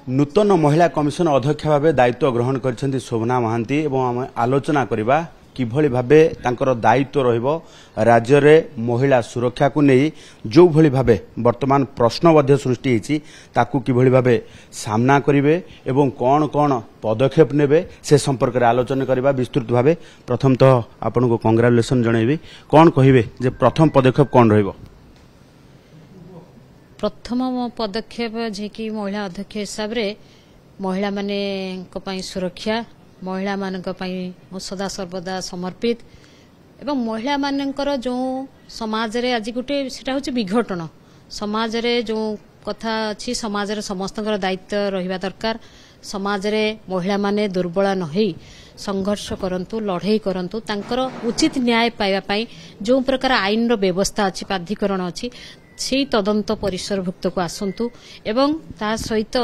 नूतन महिला कमिशन अध्यक्ष भाव दायित्व ग्रहण कर शोभना महांती एवं आम आलोचना करवा किभली भाबे तांकर दायित्व रहिबो राज्य रे महिला सुरक्षा को नहीं जो भली भाबे वर्तमान प्रश्न मध्य सृष्टि होईची ताकू किभली भाबे सामना करिवे एवं कौन कौन पदक्षेप नेबे से संपर्क रे आलोचना करबा विस्तृत भाबे। प्रथम तो आपन को कांग्रेचुलेशन जणैबी कौन कहिबे जे प्रथम पदक्षेप कौन रहिबो? प्रथम पदक्षेप जे कि महिला अध्यक्ष हिसाब रे महिला माने को पई सुरक्षा महिला मानक पई सदा सर्वदा समर्पित एवं महिला मानकर जो समाज रे आज गुटे सेटा होची विघटन समाज रे जो कथा अछि समाज रे समस्तकर दायित्व रहिबा दरकार। समाज रे महिला माने दुर्बल नहई संघर्ष करंतु लड़ाई करंतु तांकर उचित न्याय पाइबा पई जो प्रकार आईन रो व्यवस्था अछि प्राधिकरण अछि से तदंत परिसरभुक्त को आसंतु एवं ता सहित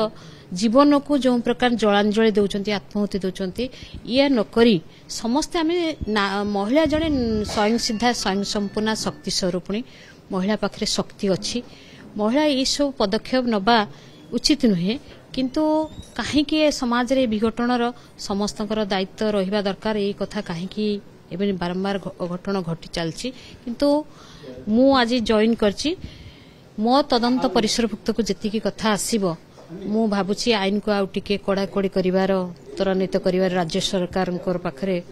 जीवन को जो प्रकार जलांजलि दौरान आत्माहुति दौरान या नकरी समस्ते आम महिला जड़े स्वयं सिद्धा स्वयं संपूर्ण शक्ति स्वरूपिणी महिला पाखे शक्ति अच्छी महिला ये सब पदक्षेप नवा उचित नुहे किंतु कहीं समाज रे विघटनर समस्तकर दायित्व रहिबा दरकार ये कथा कहीं बारंबार घटना घटी चलची किंतु मु आज जॉइन करची मो तदंत परिसरभुक्त को जेतिकी कथा आसीबो मु भाबुची आईन को आउ टिके कड़ाकड़ी करिवार त्वरान्वित करिवार राज्य सरकार पाखरे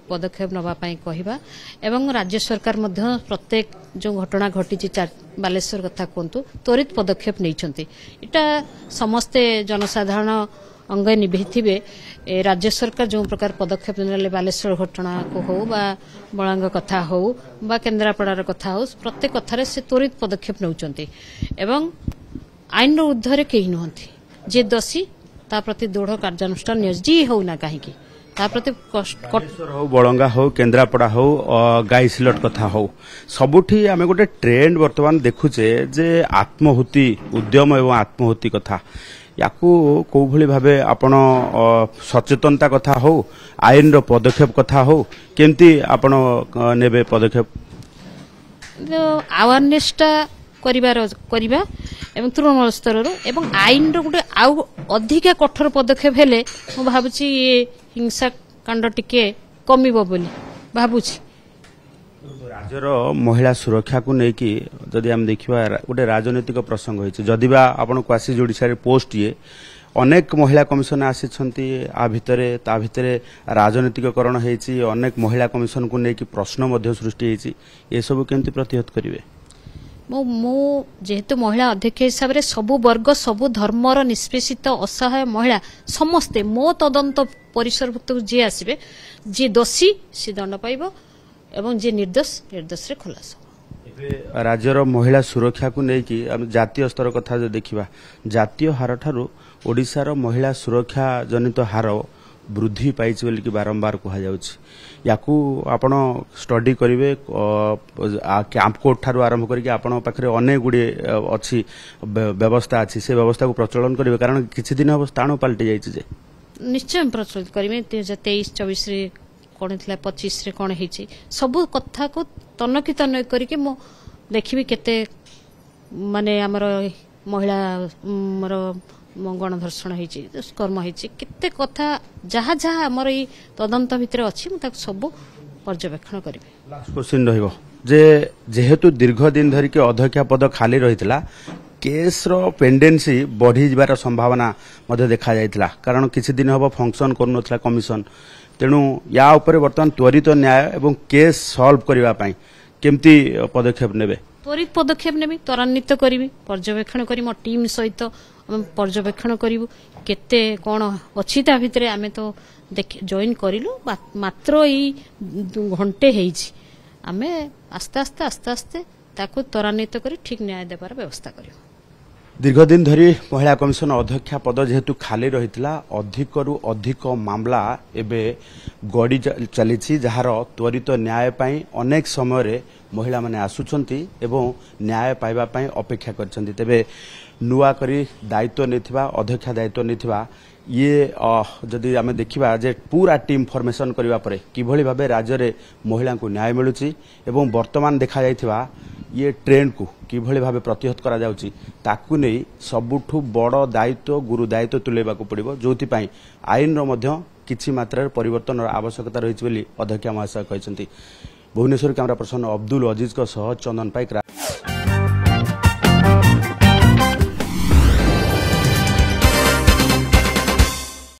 पदक्षेप नवा पाई कहिबा एवं राज्य सरकार मध्य प्रत्येक जो घटना घटी बालेश्वर कथा कहतु त्वरित पदक्षेप नैछंती इटा समस्ते जनसाधारण अंग निभे राज्य सरकार जो प्रकार पदक्षेप ने बालेश्वर घटना को हो बा बलांग कथा हो बा केन्द्रापड़ार कथा हो प्रत्येक कथार से त्वरित पदक्षेप नौचंती एवं आईन ऊर्ध्वे कहीं नुहंती जे दोषी ता प्रति दृढ़ कार्यानुष्ठान निजी हो ना कहीं प्रति हो बलंगा हो केन्द्रापड़ा हो गाई सिलट कथा हो सबुठी आम गोटे ट्रेंड वर्तमान देखुचे जे आत्महुति उद्यम एवं आत्महुति कथा याकू कौ भली भाबे आपण सचेतनता कथा हो आईन रो पदक्षेप कथा हो केमती आपण नेबे पदक्षेप अवेयरनेसटा करिबा एवं तृणमूल स्तर एवं आईन रो गोटे आउ अधिका कठोर पदक्षेप हेले मु भाबुची ये हिंसा कांड टिके कमिबो बोली भाबुची। राज्यर महिला सुरक्षा को लेकिन जदि आम देखा गोटे राजनैतिक प्रसंग होती जदिबा आपण क्वासी जोड़ीसा पोस्ट ये अनेक महिला कमिशन आसी आ भितर राजनीतिकरण होती अनेक महिला कमिशन को लेकिन प्रश्न सृष्टि होती ये सब केमती प्रतिहत करेंगे? मु जेहेतु महिला अध्यक्ष हिसाब से सबु वर्ग सबु धर्मर निष्पेषित असहाय महिला समस्ते मो तदंत परिसरभुक्त जी आसबे जी दोषी सी दंड पाइब एवं जे निर्दोष रे खुलास। राज्यर महिला सुरक्षा को लेकिन जातीय स्तर कथा जो देखा जातीय हार ठारू ओडिशार महिला सुरक्षा जनित हार वृद्धि पाई बोलिकी बारंबार कहुच्छी याकू आपण स्टडी करेंगे कैंप कोर्ट ठारू आरंभ करके आपण पाखे अनेक गुड़े अच्छी व्यवस्था अच्छी से व्यवस्था को प्रचलन करेंगे कारण किसी दिन हम स्थान पलटि जाइए निश्चय प्रचलित करेंगे 23-24 कौन थी 25 कौन है सबू कथा को तनकी तनक करके मु देखी केते माने आमर महिला मोर गणधर्षण होती दुष्कर्म होती केते कथा जहाँ जहाँ आमर ये तदंत भितर अच्छी मुझे सब पर्यवेक्षण करी। लास्ट क्वेश्चन रहिबो जे जेहेतु दीर्घ दिन धरिके अध्यक्ष पद खाली रहितला केस रो पेंडेंसी बढ़ी जबार संभावना मध्य देखा जाइतला कारण किछि दिन हबो फंक्शन करनथला कमिशन तेणु या उपरे वर्तमान त्वरित न्याय एवं केस सॉल्व करबा पई केमती पदक्षेप नेबे? त्वरित पदक्षेप नेबी त्वरान्वित करी पर्यवेक्षण करी मो टीम सहित पर्यवेक्षण करू केते कौन अच्छी ता भितर आमे तो जॉइन करिलु मात्र ई घंटे हेइछि आमे आस्ते आस्ते आस्ते आस्ते ताकू त्वरान्वित करी ठीक न्याय देबार व्यवस्था करियो। दीर्घ दिन धरी महिला कमिशन अध्यक्षा पद जेहेतु खाली रहितला अधिकरु अधिक मामला एबे गड़ी चली जार त्वरित न्याय पाई अनेक समय महिला माने आसुचंती एवं न्याय पाइबा पाई अपेक्षा करछंती तेबे नुआ करी दायित्व नेथिबा अध्यक्षा दायित्व नेथिबा ये जदि आमे देखिबा जे पूरा टीम फॉर्मेशन करिबा परे किभली भाबे राज्य रे महिला को न्याय मिलुची एवं वर्तमान देखा जाइथिबा ये ट्रेंड को किभଳି भाबे प्रतिहत करा जाउची ताकू नै सबुठु बड़ दायित्व गुरु दायित्व तुलेबाकू पड़िबो जोथि पई आईन रो मध्य किछि मात्रा परिवर्तन आवश्यकता रहिछि बोली अध्यक्ष महाशय कहछन्ती। भुवनेश्वर कैमरा पर्सन अब्दुल अजीज को सह चंदन पाइक।